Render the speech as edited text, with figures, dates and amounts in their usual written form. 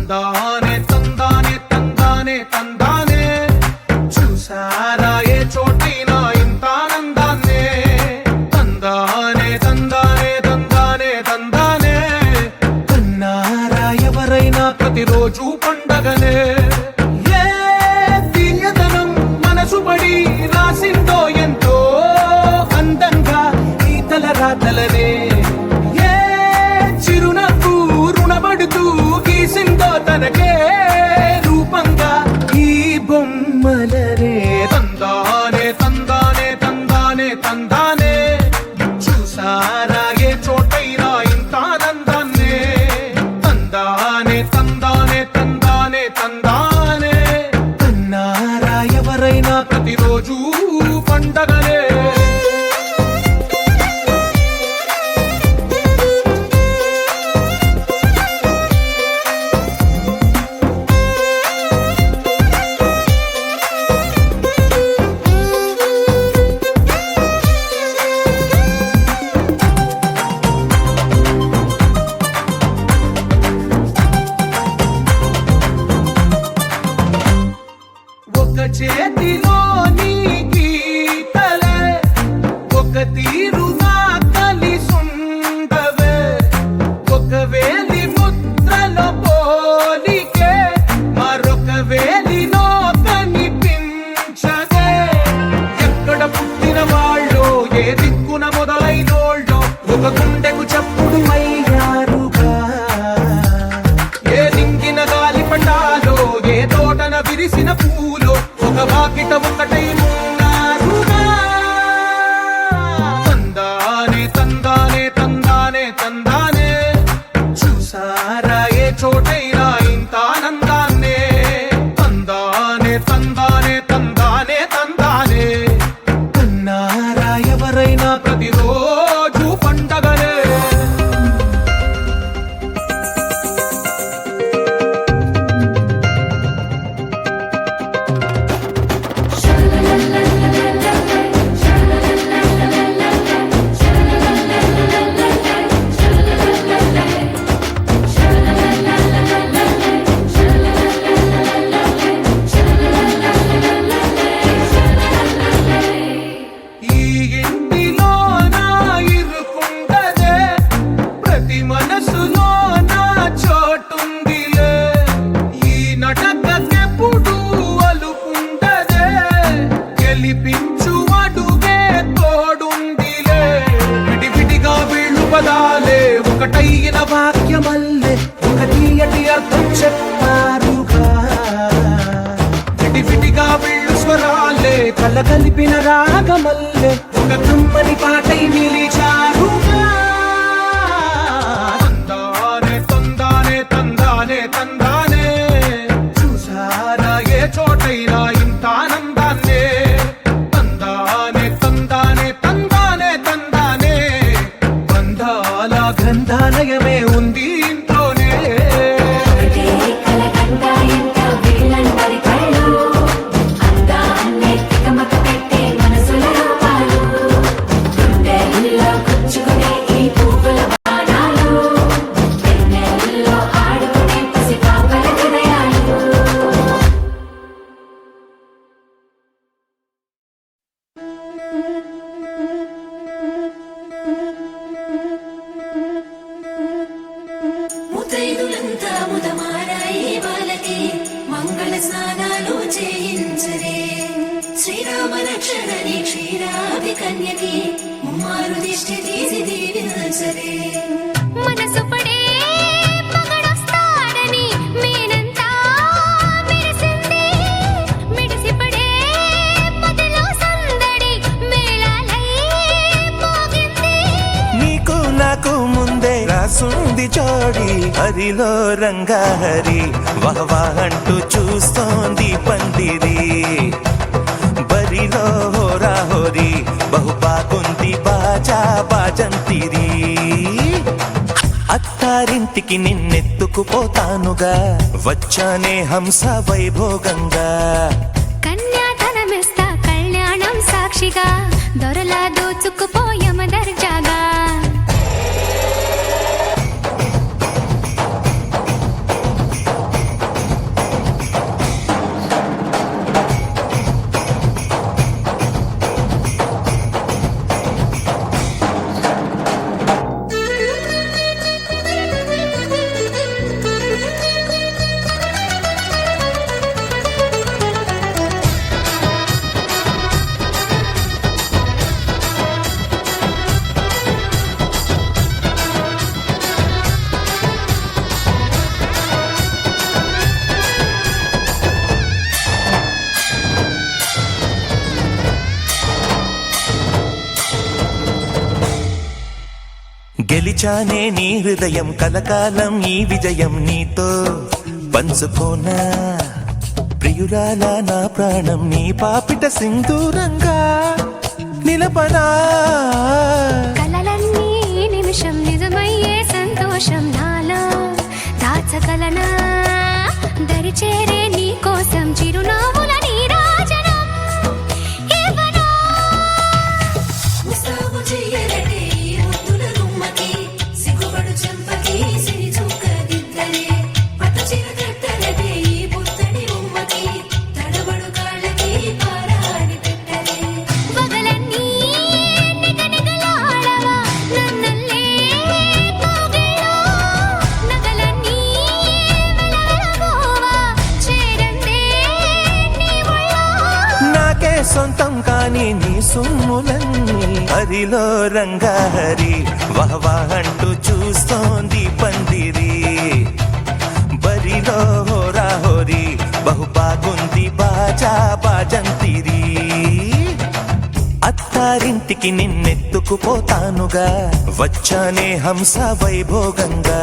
తందానే తందానే తందానే తందానే చూసారా ఏ చోటైనా ఇంత ఆనందాన్నే తందానే తందానే తందానే తందానే కన్నారా ఎవరైనా ప్రతిరోజు పండగనే ఏ తీయదనం మనసు పడి రాసిందో ఎంతో అందంగా ఈ తలరాతలనే ఏ చిరునవ్వు రుణపడుతూ గీసిందో తనకే రూపంగా ఈ బొమ్మలనే తందానే తందానే తందానే తందానే చూసారా ఏ చోటైనా ఇంత ఆనందాన్నే తందానే తందానే తందానే తందానే కన్నారా ఎవరైనా ప్రతిరోజు పండగనే ఒక చేతిలో నీ గీతలే ఒక తీరుగా కలిసుండవే ఒక వేలి ముద్రలో పోలికే మరొక వేలిలో కనిపించదే ఎక్కడ పుట్టిన వాళ్ళో ఏ దిక్కున మొదలైనోళ్ళో ఒక గుండెకు చప్పుడు అయ్యారుగా ఏ దింగిన గాలి పటాలో ఏ తోటన విరిసిన పూలో ఒక వాకిట ఒకటై ఉన్నారుగా తందానే తందానే తందానే తందానే చూసారా ఏ చోటైనా ఇంత ఆనందాన్నే తందానే తందానే తందానే తందానే కన్నారా ఎవరైనా ప్రతిరోజు పండగనే ఈ ఇంటిలో నా ఇరుకుండదే ప్రతి మనసులో నా చోటుందిలే ఈ నటకెప్పుడు అలుకుండదే గెలిపించు అడుగే తోడుందిలే విడివిడిగా వీళ్ళు పదాలే ఒకటైన వాక్యమల్లే ఒక తీయటి అర్థం చెప్పారుగా విడివిడిగా వీళ్ళు స్వరాలే కలగలిపిన రాగమల్లే ఒక కమ్మని పాటై నిలిచారుగా తందానే తందానే తందానే తందానే చూసారా ఏ చోటైనా ఇంత ఆనందాన్నే తందానే తందానే తందానే తందానే బంధాల గ్రంథాలయమే ఉంది ఇంట్లోనే ముత్తైదులంతా ముదమారాయి వాళ్ళకి మంగళ స్నానాలు చేయించరే శ్రీరామ రక్షణని క్షీరాభి కన్యకి ముమ్మారు దిష్టి తీసి దీవించరే మనసు పడే మగడొస్తాడని మేనంతా మెరిసింది మిడిసి పడే పదిలో సందడి మేళాలై మోగింది నీకు నాకు ముందే రాసుంది జోడి హరిలో రంగా హరి వహవా అంటూ చూస్తోంది పందిరి బరిలో హోరా హోరి బహు బాగుంది బాజా బాజంతిరి అత్తారింటికి నిన్నెత్తుకుపోతానుగా వచ్చానే హంస వైభోగంగా కన్యాధనమిస్తా కళ్యాణం సాక్షిగా దొరలా దోచుకుపోయమ దర్జాగా గెలిచానే నీ హృదయం కలకాలం ఈ విజయం నీతో పంచుకోనా ప్రియురాల నా ప్రాణం నీ పాపిట సింధూరంగా నిలపనా కలలన్నీ నిమిషం నిజమయ్యే సంతోషం నాలో దాచగలనా దరిచేరే నీ కోసం చిరునవ్వుల నీరాజనం ఇవ్వనా ముస్తాబు చెయ్యరటే ఈ ముద్దుల గుమ్మకి సిగ్గుపడు చెంపకి సిరి చుక్క దిద్దలే పట్టు చీర కట్టలటే ఈ పుత్తడి బొమ్మకి తడబడు కాళ్ళకి పారాని పెట్టలే పగలన్నీ నిగనిగలాడవా నన్నల్లే కోగిలో నగలన్నీ వెలవెలబోవా చేరందే నీ ఒళ్ళో నాకే సొంతం కాని నీ సొమ్ములన్నీ హరిలో రంగా హరి వహవా అంటూ చూస్తోంది పందిరి బరిలో హోరా హోరి బహు బాగుంది బాజా బాజంతిరి అత్తారింటికి నిన్నెత్తుకుపోతానుగా వచ్చానే హంస వైభోగంగా